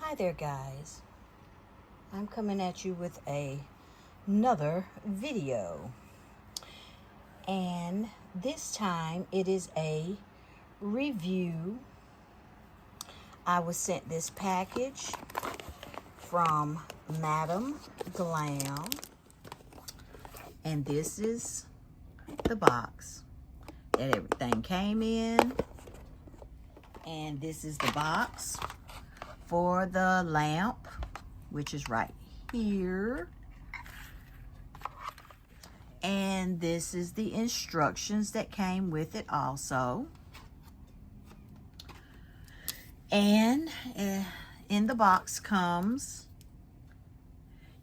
Hi there guys, I'm coming at you with another video, and this time it is a review. I was sent this package from Madam Glam, and this is the box that everything came in, and this is the box for the lamp, which is right here. And this is the instructions that came with it also. And in the box comes,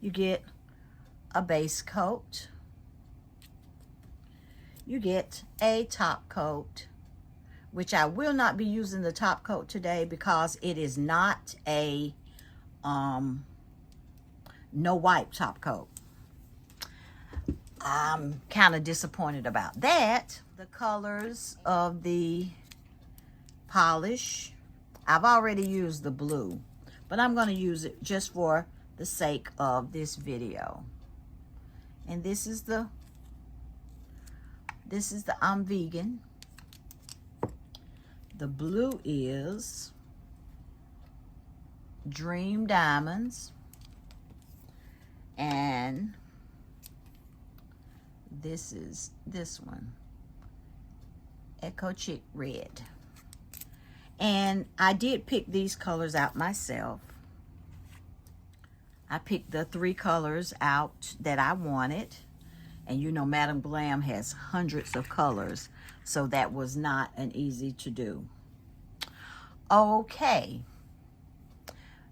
you get a base coat, you get a top coat, which I will not be using the top coat today because it is not a no wipe top coat. I'm kind of disappointed about that. The colors of the polish, I've already used the blue, but I'm going to use it just for the sake of this video. And this is the I'm vegan. The blue is Dream Diamonds, and this is this one, Echo Chick Red. And I did pick these colors out myself. I picked the 3 colors out that I wanted, and you know Madam Glam has hundreds of colors, so that was not an easy to do. Okay,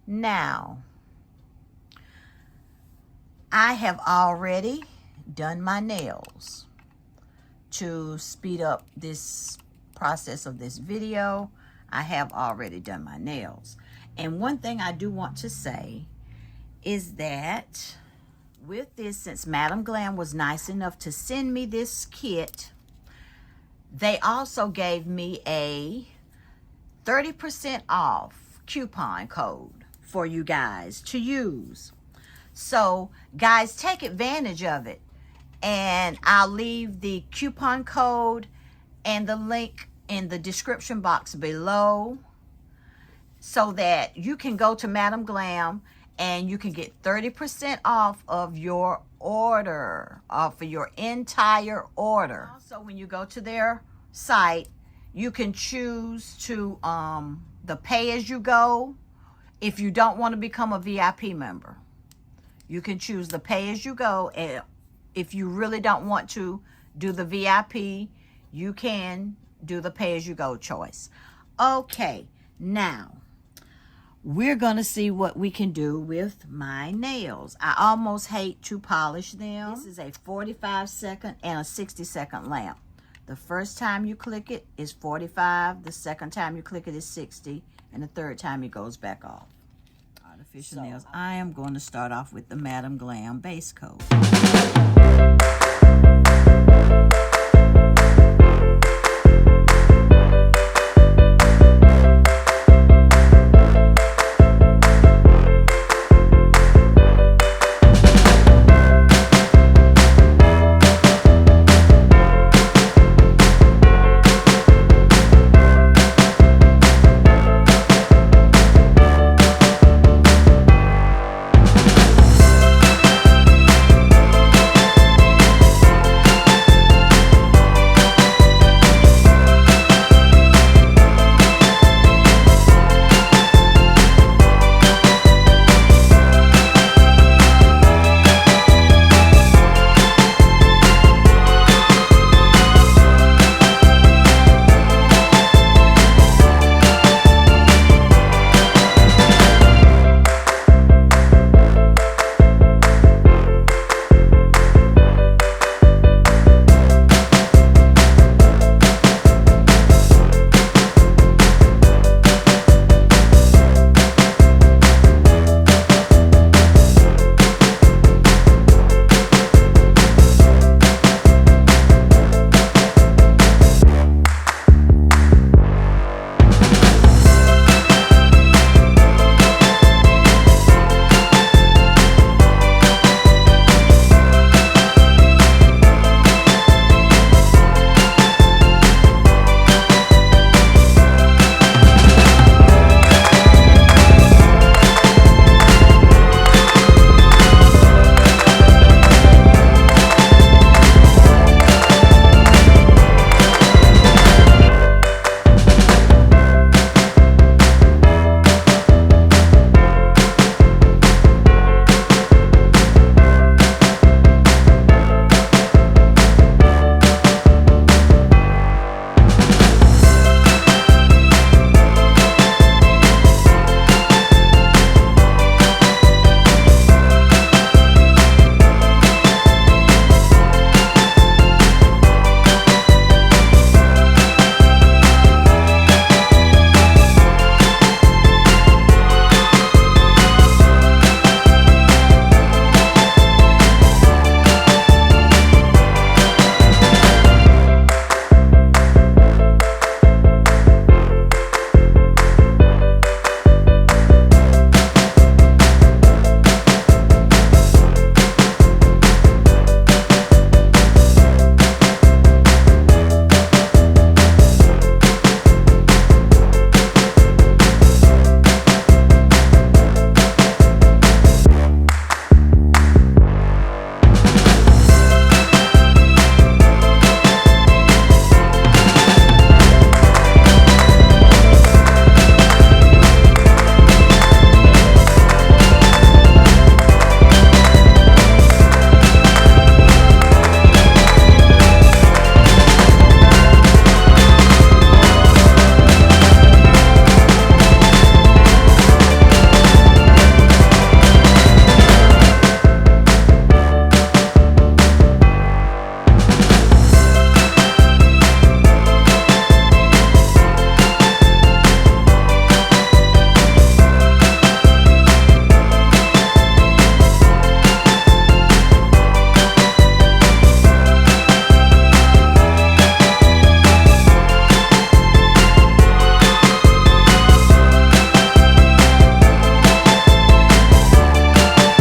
now I have already done my nails to speed up this process of this video. I have already done my nails, and one thing I do want to say is that with this, since Madam Glam was nice enough to send me this kit, they also gave me a 30% off coupon code for you guys to use. So guys, take advantage of it, and I'll leave the coupon code and the link in the description box below so that you can go to Madam Glam and you can get 30% off of your order, for your entire order. So when you go to their site, you can choose to the pay-as-you-go. If you don't want to become a VIP member, you can choose the pay-as-you-go. And if you really don't want to do the VIP, you can do the pay-as-you-go choice. Okay, now we're going to see what we can do with my nails. I almost hate to polish them. This is a 45-second and a 60-second lamp. The first time you click it is 45. The second time you click it is 60. And the third time it goes back off. Artificial nails. I am going to start off with the Madam Glam base coat.